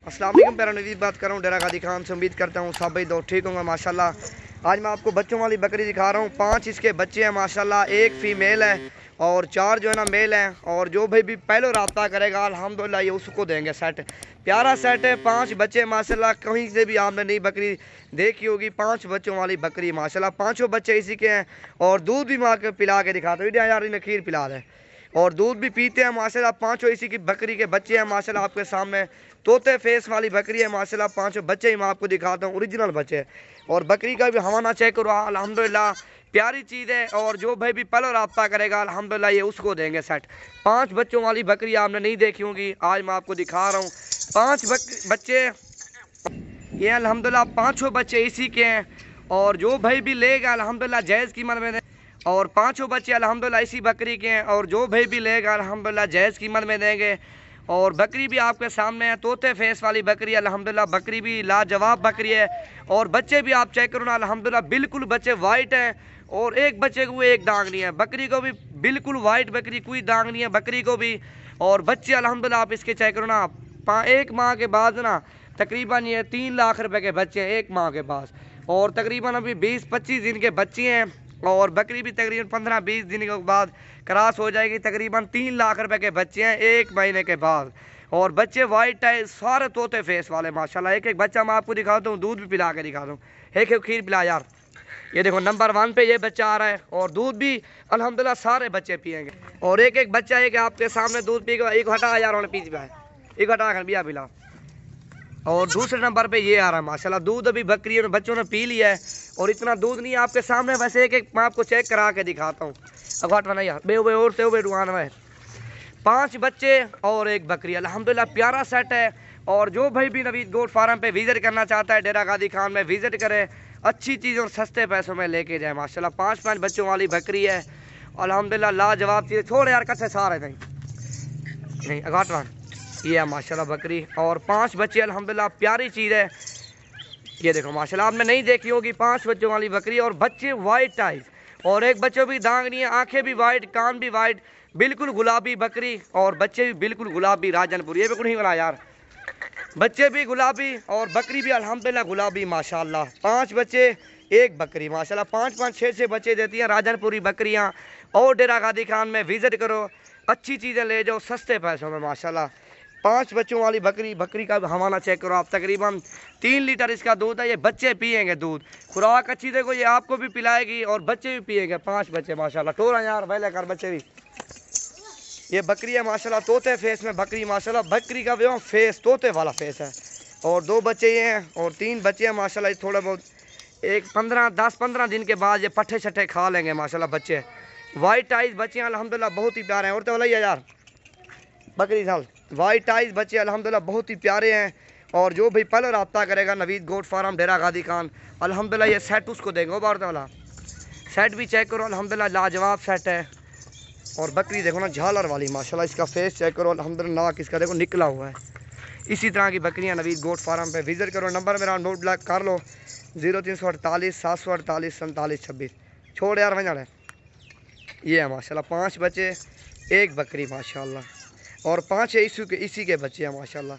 अस्सलाम वालेकुम प्यारा नवीद बात कर रहा हूँ डेरा गादी खान से। उम्मीद करता हूँ सब भाई दो ठीक होंगे माशाल्लाह। आज मैं आपको बच्चों वाली बकरी दिखा रहा हूँ। 5 इसके बच्चे हैं माशाल्लाह, 1 फीमेल है और 4 जो है ना मेल हैं। और जो भाई भी पहले रब्ता करेगा अल्हम्दुलिल्लाह ये उसको देंगे सेट। प्यारा सेट है, 5 बच्चे माशाल्लाह। कहीं से भी आपने नई बकरी देखी होगी, 5 बच्चों वाली बकरी माशाल्लाह। 5 बच्चे इसी के हैं और दूध भी माँ के पिला के दिखाता हूँ यार, इन्हें खीर पिला दे और दूध भी पीते हैं माशाल्लाह। 5 इसी की बकरी के बच्चे हैं माशाल्लाह। आपके सामने तोते फेस वाली बकरी है माशाल्लाह। 5 बच्चे ही मैं आपको दिखाता हूँ, ओरिजिनल बच्चे। और बकरी का भी हवाना चेक करो, अल्हम्दुलिल्लाह प्यारी चीज़ है। और जो भाई भी पहले रब्ता करेगा अल्हम्दुलिल्लाह ये उसको देंगे सेट। 5 बच्चों वाली बकरी आपने नहीं देखी होगी, आज मैं आपको दिखा रहा हूँ। 5 बच्चे ये अल्हम्दुलिल्लाह 5 बच्चे इसी के हैं। और जो भाई भी लेगा अल्हम्दुलिल्लाह जायज़ कीमत में। और 5 बच्चे अल्हम्दुलिल्लाह इसी बकरी के हैं और जो भाई भी लेगा अल्हम्दुलिल्लाह जायज़ कीमत में देंगे। और बकरी भी आपके सामने है, तोते फेस वाली बकरी अल्हम्दुलिल्लाह। बकरी भी लाजवाब बकरी है और बच्चे भी आप चेक करो ना अल्हम्दुलिल्लाह, बिल्कुल बच्चे वाइट हैं और एक बच्चे को एक दाग नहीं है। बकरी को भी बिल्कुल वाइट बकरी, कोई दाग नहीं है बकरी को भी। और बच्चे अल्हम्दुलिल्लाह आप इसके चेक करो ना, 1 माह के बाद ना तकरीबन ये 3 लाख रुपए के बच्चे हैं 1 माह के बाद। और तकरीबन अभी 20-25 दिन के बच्चे हैं और बकरी भी तकरीबन 15-20 दिन के बाद क्रॉस हो जाएगी। तकरीबन 3 लाख रुपए के बच्चे हैं 1 महीने के बाद। और बच्चे वाइट है, सारे तोते फेस वाले माशाल्लाह। एक एक बच्चा मैं आपको दिखाता हूँ, दूध भी पिला के दिखाता हूँ। एक एक खीर पिला यार। ये देखो नंबर 1 पे ये बच्चा आ रहा है और दूध भी अल्हम्दुलिल्लाह सारे बच्चे पिएंगे। और एक एक बच्चा है कि आपके सामने दूध पिएगा। एक हटा यार, उन्हें पीछ पाए, एक हटा कर बिया पिला। और दूसरे नंबर पे ये आ रहा है माशाल्लाह। दूध अभी बकरी और बच्चों ने पी लिया है और इतना दूध नहीं है आपके सामने। वैसे एक एक मैं आपको चेक करा के दिखाता हूँ। अघाट बना यार बे और से रुआन में 5 बच्चे और 1 बकरी अल्हम्दुलिल्लाह प्यारा सेट है। और जो भाई भी नवीद गोट फार्म पे विजिट करना चाहता है डेरा गादी खान में विजिट करे, अच्छी चीज़ और सस्ते पैसों में लेके जाए माशाल्लाह। 5 बच्चों वाली बकरी है अल्हम्दुलिल्लाह, लाजवाब चीज़। छोड़ यार कच्चे सारे नहीं अघाट वन ये है माशाल्लाह बकरी। और 5 बच्चे अल्हम्दुलिल्लाह प्यारी चीज़ है। ये देखो माशाल्लाह आपने नहीं देखी होगी 5 बच्चों वाली बकरी। और बच्चे वाइट टाइप और एक बच्चों भी दाग नहीं है, आंखें भी वाइट, कान भी वाइट, बिल्कुल गुलाबी बकरी। और बच्चे भी बिल्कुल गुलाबी राजनपुर, ये भी कुछ नहीं बोला यार। बच्चे भी गुलाबी और बकरी भी अल्हम्दुलिल्लाह गुलाबी माशाल्लाह। 5 बच्चे 1 बकरी माशाल्लाह। 5-5 6-6 बच्चे देती हैं राजनपुरी बकरियाँ। और डेरा गादी खान में विजिट करो, अच्छी चीज़ें ले जाओ सस्ते पैसों में माशाल्लाह। 5 बच्चों वाली बकरी का हवाना चेक करो आप। तकरीबन 3 लीटर इसका दूध है। ये बच्चे पिएंगे दूध, खुराक अच्छी देखो, ये आपको भी पिलाएगी और बच्चे भी पिएंगे। 5 बच्चे माशाल्लाह। टोरा यार पहले कर बच्चे भी। ये बकरी है माशाल्लाह, तोते फेस में बकरी माशाल्लाह। बकरी का भी फेस तोते वाला फेस है। और 2 बच्चे ये हैं और 3 बच्चे हैं माशाल्लाह। थोड़ा बहुत 10-15 दिन के बाद ये पट्ठे छट्ठे खा लेंगे माशाल्लाह बच्चे। वाइट आइज बच्चे अल्हम्दुलिल्लाह बहुत ही प्यारे हैं। और तो बोला यार बकरी साल वाइट आइज बच्चे अल्हम्दुलिल्लाह बहुत ही प्यारे हैं। और जो भी पहले रब्ता करेगा नवीद गोट फार्म डेरा गादी खान अल्हम्दुलिल्लाह ये सेट उसको देंगे। बार वाला सेट भी चेक करो अल्हम्दुलिल्लाह लाजवाब सेट है। और बकरी देखो ना झालर वाली माशाल्लाह, इसका फेस चेक करो अल्हम्दुलिल्लाह, नाक इसका देखो निकला हुआ है। इसी तरह की बकरियां नवीद गोट फार्म पे विजिट करो। नंबर मेरा नोट ब्लॉक कर लो 0348 748 47 26। छोड़ यार वहीं जाने। ये है माशाल्लाह 5 बच्चे 1 बकरी माशाल्लाह। और 5 इसी के बच्चे हैं माशाल्लाह।